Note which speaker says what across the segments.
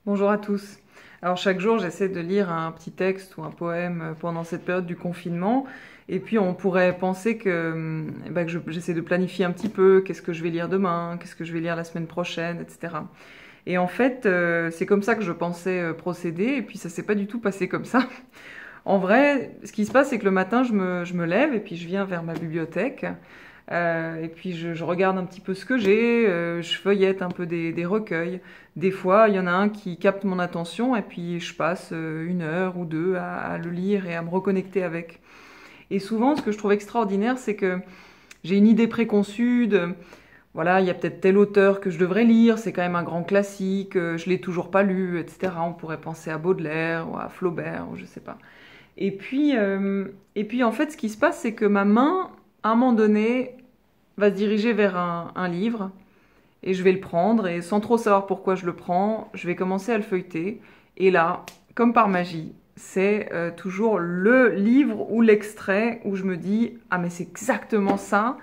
Speaker 1: Bonjour à tous. Alors chaque jour, j'essaie de lire un petit texte ou un poème pendant cette période du confinement. Et puis on pourrait penser que j'essaie de planifier un petit peu, qu'est-ce que je vais lire demain, qu'est-ce que je vais lire la semaine prochaine, etc. Et en fait, c'est comme ça que je pensais procéder, et puis ça s'est pas du tout passé comme ça. En vrai, ce qui se passe, c'est que le matin, je me lève, et puis je viens vers ma bibliothèque. Et puis je regarde un petit peu ce que j'ai, je feuillette un peu des recueils. Des fois, il y en a un qui capte mon attention et puis je passe une heure ou deux à le lire et à me reconnecter avec. Et souvent, ce que je trouve extraordinaire, c'est que j'ai une idée préconçue de, voilà, il y a peut-être tel auteur que je devrais lire, c'est quand même un grand classique, je l'ai toujours pas lu, etc. On pourrait penser à Baudelaire ou à Flaubert ou je sais pas. Et puis en fait, ce qui se passe, c'est que ma main, à un moment donné, va se diriger vers un livre et je vais le prendre et sans trop savoir pourquoi je le prends, je vais commencer à le feuilleter. Et là, comme par magie, c'est toujours le livre ou l'extrait où je me dis ah mais c'est exactement ça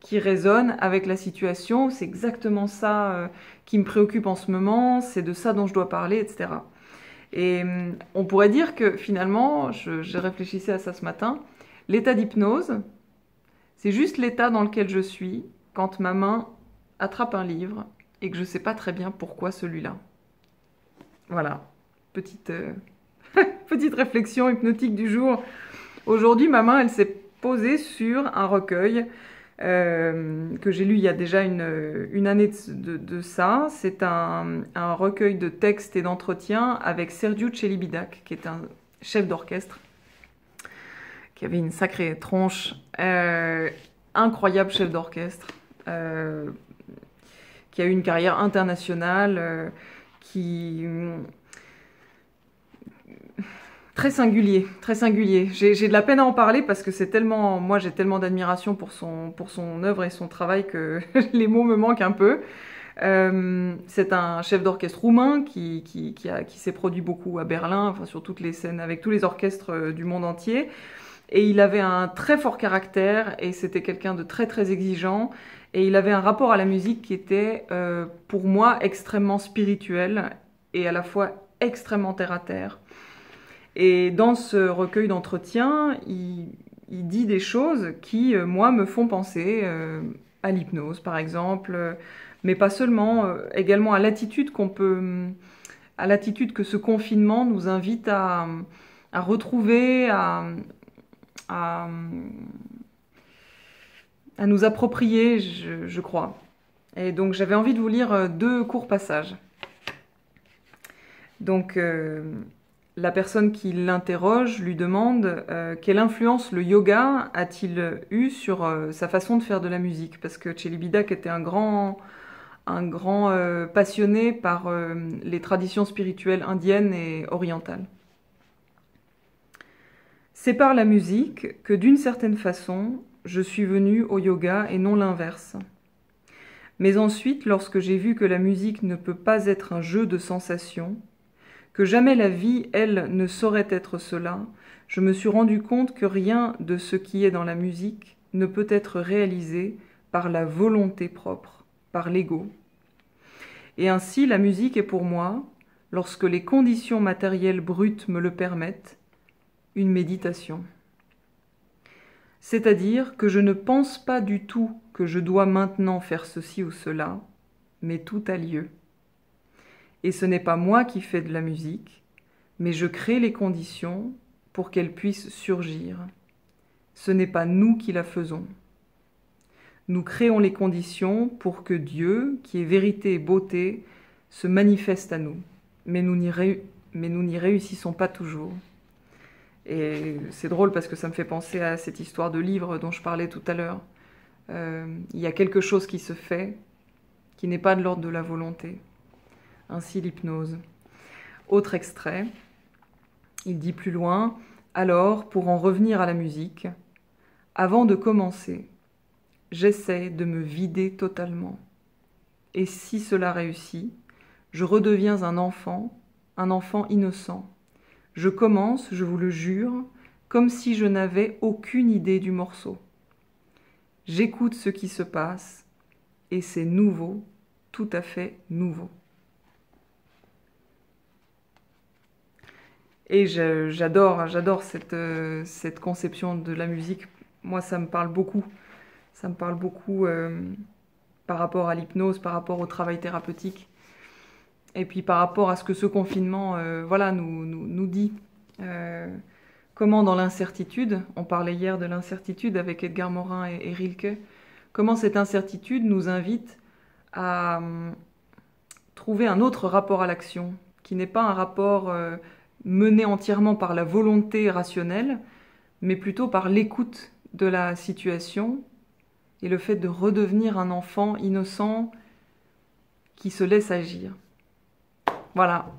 Speaker 1: qui résonne avec la situation, c'est exactement ça qui me préoccupe en ce moment, c'est de ça dont je dois parler, etc. Et on pourrait dire que finalement, je réfléchissais à ça ce matin, l'état d'hypnose, c'est juste l'état dans lequel je suis quand ma main attrape un livre et que je ne sais pas très bien pourquoi celui-là. Voilà, petite, petite réflexion hypnotique du jour. Aujourd'hui, ma main, elle s'est posée sur un recueil que j'ai lu il y a déjà une année de ça. C'est un recueil de textes et d'entretiens avec Sergiu Celibidache, qui est un chef d'orchestre, qui avait une sacrée tronche. Incroyable chef d'orchestre, euh, qui a eu une carrière internationale, qui très singulier, très singulier. J'ai de la peine à en parler parce que c'est tellement, moi j'ai tellement d'admiration pour son œuvre et son travail que les mots me manquent un peu. C'est un chef d'orchestre roumain qui s'est produit beaucoup à Berlin, enfin sur toutes les scènes avec tous les orchestres du monde entier. Et il avait un très fort caractère et c'était quelqu'un de très très exigeant. Et il avait un rapport à la musique qui était, pour moi, extrêmement spirituel et à la fois extrêmement terre à terre. Et dans ce recueil d'entretiens, il dit des choses qui, moi, me font penser à l'hypnose, par exemple, mais pas seulement, également à l'attitude à l'attitude que ce confinement nous invite à retrouver, à, à nous approprier, je crois. Et donc j'avais envie de vous lire deux courts passages. Donc la personne qui l'interroge lui demande quelle influence le yoga a-t-il eu sur sa façon de faire de la musique, parce que Celibidache était un grand passionné par les traditions spirituelles indiennes et orientales. C'est par la musique que d'une certaine façon je suis venue au yoga et non l'inverse. Mais ensuite, lorsque j'ai vu que la musique ne peut pas être un jeu de sensations, que jamais la vie, elle, ne saurait être cela, je me suis rendu compte que rien de ce qui est dans la musique ne peut être réalisé par la volonté propre, par l'ego. Et ainsi, la musique est pour moi, lorsque les conditions matérielles brutes me le permettent, une méditation. C'est-à-dire que je ne pense pas du tout que je dois maintenant faire ceci ou cela, mais tout a lieu. Et ce n'est pas moi qui fais de la musique, mais je crée les conditions pour qu'elle puisse surgir. Ce n'est pas nous qui la faisons. Nous créons les conditions pour que Dieu, qui est vérité et beauté, se manifeste à nous. Mais nous n'y réussissons pas toujours. Et c'est drôle parce que ça me fait penser à cette histoire de livre dont je parlais tout à l'heure. Il y a quelque chose qui se fait qui n'est pas de l'ordre de la volonté. Ainsi l'hypnose. Autre extrait, il dit plus loin, alors, pour en revenir à la musique, avant de commencer, j'essaie de me vider totalement. Et si cela réussit, je redeviens un enfant innocent. Je commence, je vous le jure, comme si je n'avais aucune idée du morceau. J'écoute ce qui se passe et c'est nouveau, tout à fait nouveau. Et j'adore cette conception de la musique. Moi, ça me parle beaucoup. Ça me parle beaucoup par rapport à l'hypnose, par rapport au travail thérapeutique. Et puis par rapport à ce que ce confinement voilà, nous dit. Comment dans l'incertitude, on parlait hier de l'incertitude avec Edgar Morin et Rilke, comment cette incertitude nous invite à trouver un autre rapport à l'action, qui n'est pas un rapport mené entièrement par la volonté rationnelle, mais plutôt par l'écoute de la situation et le fait de redevenir un enfant innocent qui se laisse agir. Voilà.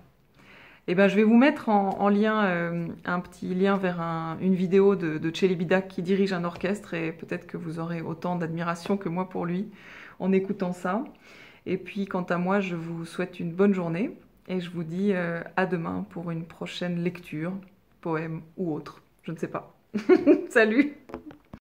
Speaker 1: Eh ben, je vais vous mettre en lien un petit lien vers une vidéo de Celibidache qui dirige un orchestre et peut-être que vous aurez autant d'admiration que moi pour lui en écoutant ça. Et puis quant à moi, je vous souhaite une bonne journée et je vous dis à demain pour une prochaine lecture, poème ou autre, je ne sais pas. Salut!